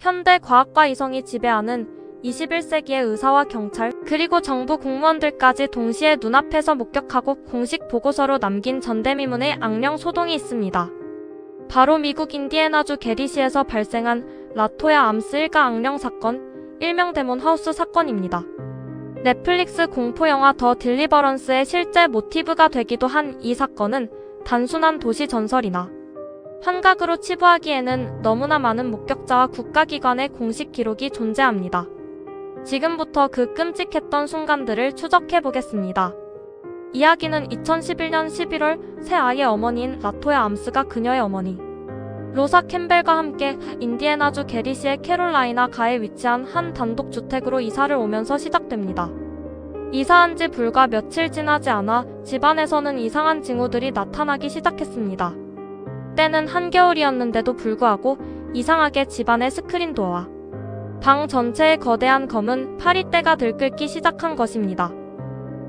현대 과학과 이성이 지배하는 21세기의 의사와 경찰, 그리고 정부 공무원들까지 동시에 눈앞에서 목격하고 공식 보고서로 남긴 전대미문의 악령 소동이 있습니다. 바로 미국 인디애나주 게리시에서 발생한 라토야 암스 일가 악령 사건, 일명 데몬 하우스 사건입니다. 넷플릭스 공포영화 더 딜리버런스의 실제 모티브가 되기도 한 이 사건은 단순한 도시 전설이나 환각으로 치부하기에는 너무나 많은 목격자와 국가기관의 공식 기록이 존재합니다. 지금부터 그 끔찍했던 순간들을 추적해보겠습니다. 이야기는 2011년 11월 새 아이의 어머니인 라토야 암스가 그녀의 어머니 로사 캠벨과 함께 인디애나주 게리시의 캐롤라이나 가에 위치한 한 단독주택으로 이사를 오면서 시작됩니다. 이사한 지 불과 며칠 지나지 않아 집안에서는 이상한 징후들이 나타나기 시작했습니다. 때는 한겨울이었는데도 불구하고 이상하게 집안의 스크린 도어와 방 전체에 거대한 검은 파리떼가 들끓기 시작한 것입니다.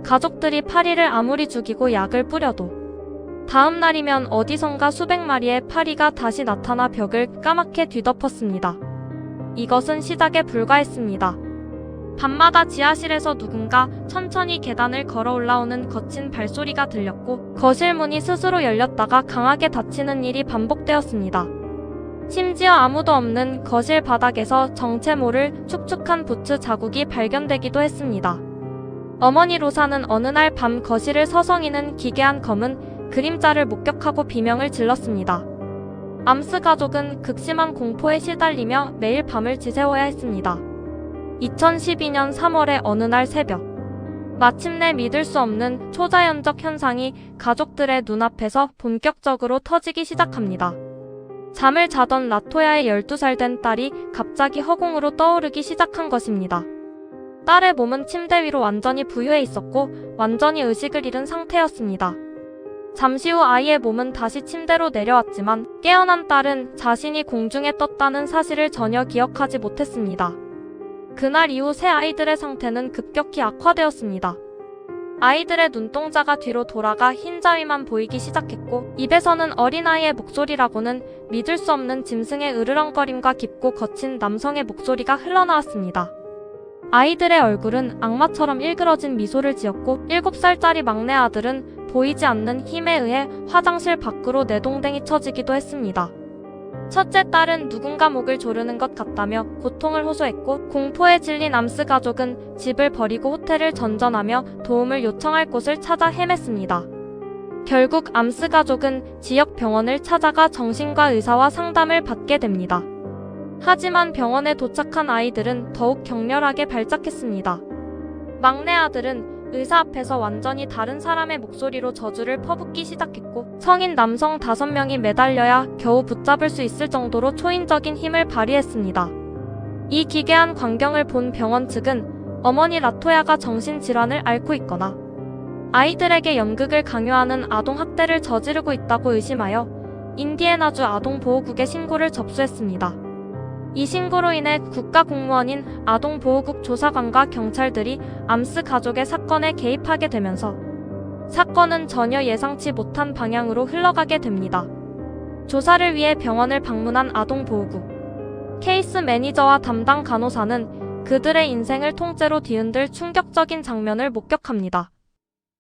가족들이 파리를 아무리 죽이고 약을 뿌려도 다음 날이면 어디선가 수백 마리의 파리가 다시 나타나 벽을 까맣게 뒤덮었습니다. 이것은 시작에 불과했습니다. 밤마다 지하실에서 누군가 천천히 계단을 걸어 올라오는 거친 발소리가 들렸고 거실 문이 스스로 열렸다가 강하게 닫히는 일이 반복되었습니다. 심지어 아무도 없는 거실 바닥에서 정체 모를 축축한 부츠 자국이 발견되기도 했습니다. 어머니 로사는 어느 날 밤 거실을 서성이는 기괴한 검은 그림자를 목격하고 비명을 질렀습니다. 암스 가족은 극심한 공포에 시달리며 매일 밤을 지새워야 했습니다. 2012년 3월의 어느 날 새벽, 마침내 믿을 수 없는 초자연적 현상이 가족들의 눈앞에서 본격적으로 터지기 시작합니다. 잠을 자던 라토야의 12살 된 딸이 갑자기 허공으로 떠오르기 시작한 것입니다. 딸의 몸은 침대 위로 완전히 부유해 있었고 완전히 의식을 잃은 상태였습니다. 잠시 후 아이의 몸은 다시 침대로 내려왔지만 깨어난 딸은 자신이 공중에 떴다는 사실을 전혀 기억하지 못했습니다. 그날 이후 세 아이들의 상태는 급격히 악화되었습니다. 아이들의 눈동자가 뒤로 돌아가 흰자위만 보이기 시작했고 입에서는 어린아이의 목소리라고는 믿을 수 없는 짐승의 으르렁거림과 깊고 거친 남성의 목소리가 흘러나왔습니다. 아이들의 얼굴은 악마처럼 일그러진 미소를 지었고 7살짜리 막내 아들은 보이지 않는 힘에 의해 화장실 밖으로 내동댕이 쳐지기도 했습니다. 첫째 딸은 누군가 목을 조르는 것 같다며 고통을 호소했고 공포에 질린 암스 가족은 집을 버리고 호텔을 전전하며 도움을 요청할 곳을 찾아 헤맸습니다. 결국 암스 가족은 지역 병원을 찾아가 정신과 의사와 상담을 받게 됩니다. 하지만 병원에 도착한 아이들은 더욱 격렬하게 발작했습니다. 막내 아들은 의사 앞에서 완전히 다른 사람의 목소리로 저주를 퍼붓기 시작했고 성인 남성 5명이 매달려야 겨우 붙잡을 수 있을 정도로 초인적인 힘을 발휘했습니다. 이 기괴한 광경을 본 병원 측은 어머니 라토야가 정신질환을 앓고 있거나 아이들에게 연극을 강요하는 아동학대를 저지르고 있다고 의심하여 인디애나주 아동보호국에 신고를 접수했습니다. 이 신고로 인해 국가공무원인 아동보호국 조사관과 경찰들이 암스 가족의 사건에 개입하게 되면서 사건은 전혀 예상치 못한 방향으로 흘러가게 됩니다. 조사를 위해 병원을 방문한 아동보호국 케이스 매니저와 담당 간호사는 그들의 인생을 통째로 뒤흔들 충격적인 장면을 목격합니다.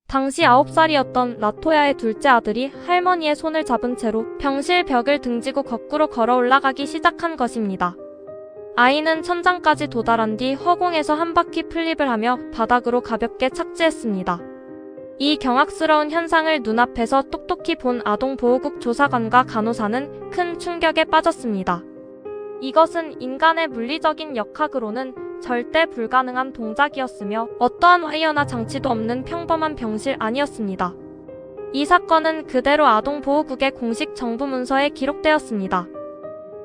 당시 9살이었던 라토야의 둘째 아들이 할머니의 손을 잡은 채로 병실 벽을 등지고 거꾸로 걸어 올라가기 시작한 것입니다. 아이는 천장까지 도달한 뒤 허공에서 한 바퀴 플립을 하며 바닥으로 가볍게 착지했습니다. 이 경악스러운 현상을 눈앞에서 똑똑히 본 아동보호국 조사관과 간호사는 큰 충격에 빠졌습니다. 이것은 인간의 물리적인 역학으로는 절대 불가능한 동작이었으며 어떠한 와이어나 장치도 없는 평범한 병실 아니었습니다. 이 사건은 그대로 아동보호국의 공식 정부 문서에 기록되었습니다.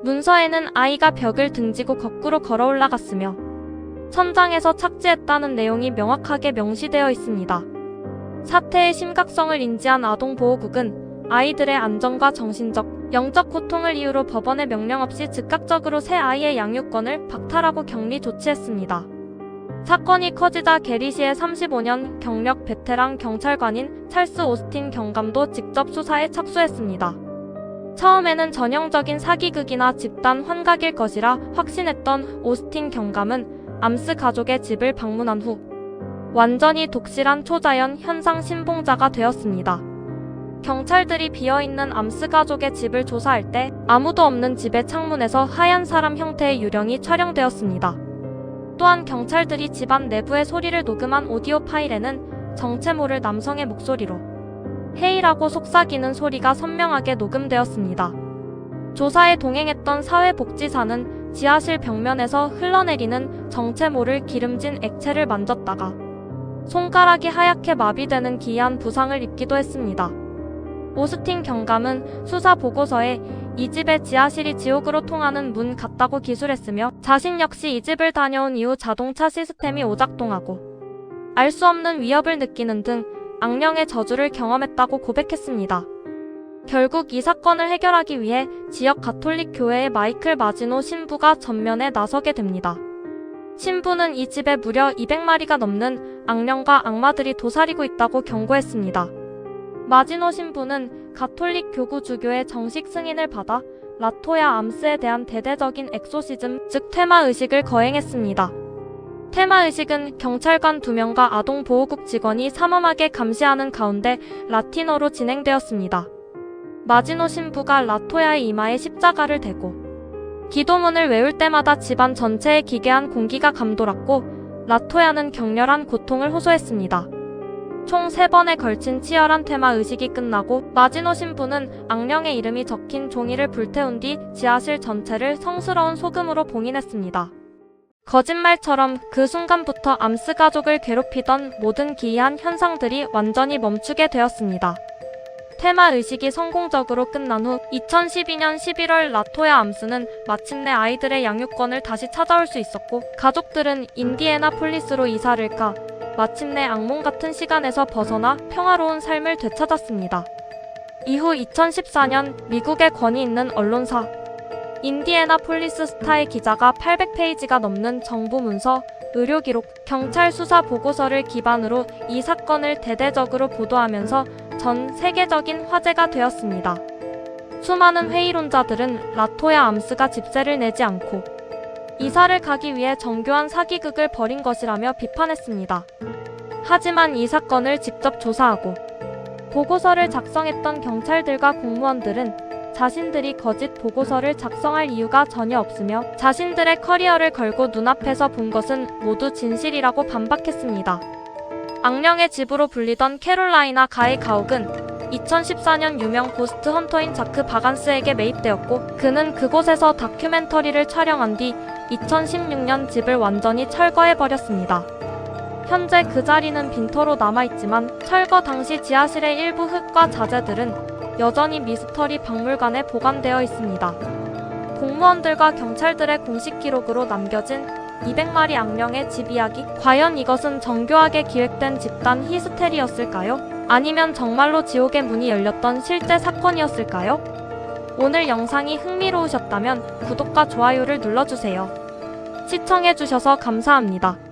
문서에는 아이가 벽을 등지고 거꾸로 걸어 올라갔으며 천장에서 착지했다는 내용이 명확하게 명시되어 있습니다. 사태의 심각성을 인지한 아동보호국은 아이들의 안전과 정신적, 영적 고통을 이유로 법원의 명령 없이 즉각적으로 새 아이의 양육권을 박탈하고 격리 조치했습니다. 사건이 커지자 게리시의 35년 경력 베테랑 경찰관인 찰스 오스틴 경감도 직접 수사에 착수했습니다. 처음에는 전형적인 사기극이나 집단 환각일 것이라 확신했던 오스틴 경감은 암스 가족의 집을 방문한 후 완전히 독실한 초자연 현상 신봉자가 되었습니다. 경찰들이 비어있는 암스 가족의 집을 조사할 때 아무도 없는 집의 창문에서 하얀 사람 형태의 유령이 촬영되었습니다. 또한 경찰들이 집안 내부의 소리를 녹음한 오디오 파일에는 정체 모를 남성의 목소리로 헤이라고 속삭이는 소리가 선명하게 녹음되었습니다. 조사에 동행했던 사회복지사는 지하실 벽면에서 흘러내리는 정체 모를 기름진 액체를 만졌다가 손가락이 하얗게 마비되는 기이한 부상을 입기도 했습니다. 오스틴 경감은 수사 보고서에 이 집의 지하실이 지옥으로 통하는 문 같다고 기술했으며 자신 역시 이 집을 다녀온 이후 자동차 시스템이 오작동하고 알 수 없는 위협을 느끼는 등 악령의 저주를 경험했다고 고백했습니다. 결국 이 사건을 해결하기 위해 지역 가톨릭 교회의 마이클 마지노 신부가 전면에 나서게 됩니다. 신부는 이 집에 무려 200마리가 넘는 악령과 악마들이 도사리고 있다고 경고했습니다. 마지노 신부는 가톨릭 교구 주교의 정식 승인을 받아 라토야 암스에 대한 대대적인 엑소시즘, 즉 퇴마의식을 거행했습니다. 퇴마의식은 경찰관 2명과 아동보호국 직원이 삼엄하게 감시하는 가운데 라틴어로 진행되었습니다. 마지노 신부가 라토야의 이마에 십자가를 대고 기도문을 외울 때마다 집안 전체에 기괴한 공기가 감돌았고 라토야는 격렬한 고통을 호소했습니다. 총 3번에 걸친 치열한 퇴마의식이 끝나고 마지노 신부는 악령의 이름이 적힌 종이를 불태운 뒤 지하실 전체를 성스러운 소금으로 봉인했습니다. 거짓말처럼 그 순간부터 암스 가족을 괴롭히던 모든 기이한 현상들이 완전히 멈추게 되었습니다. 퇴마의식이 성공적으로 끝난 후 2012년 11월 라토야 암스는 마침내 아이들의 양육권을 다시 찾아올 수 있었고 가족들은 인디애나폴리스로 이사를 가 마침내 악몽 같은 시간에서 벗어나 평화로운 삶을 되찾았습니다. 이후 2014년 미국의 권위 있는 언론사 인디애나폴리스 스타의 기자가 800페이지가 넘는 정보 문서, 의료 기록, 경찰 수사 보고서를 기반으로 이 사건을 대대적으로 보도하면서 전 세계적인 화제가 되었습니다. 수많은 회의론자들은 라토야 암스가 집세를 내지 않고 이사를 가기 위해 정교한 사기극을 벌인 것이라며 비판했습니다. 하지만 이 사건을 직접 조사하고 보고서를 작성했던 경찰들과 공무원들은 자신들이 거짓 보고서를 작성할 이유가 전혀 없으며 자신들의 커리어를 걸고 눈앞에서 본 것은 모두 진실이라고 반박했습니다. 악령의 집으로 불리던 캐롤라이나 가이 가옥은 2014년 유명 고스트 헌터인 자크 바간스에게 매입되었고 그는 그곳에서 다큐멘터리를 촬영한 뒤 2016년 집을 완전히 철거해버렸습니다. 현재 그 자리는 빈터로 남아있지만 철거 당시 지하실의 일부 흙과 자재들은 여전히 미스터리 박물관에 보관되어 있습니다. 공무원들과 경찰들의 공식 기록으로 남겨진 200마리 악령의 집 이야기? 과연 이것은 정교하게 기획된 집단 히스테리였을까요? 아니면 정말로 지옥의 문이 열렸던 실제 사건이었을까요? 오늘 영상이 흥미로우셨다면 구독과 좋아요를 눌러주세요. 시청해주셔서 감사합니다.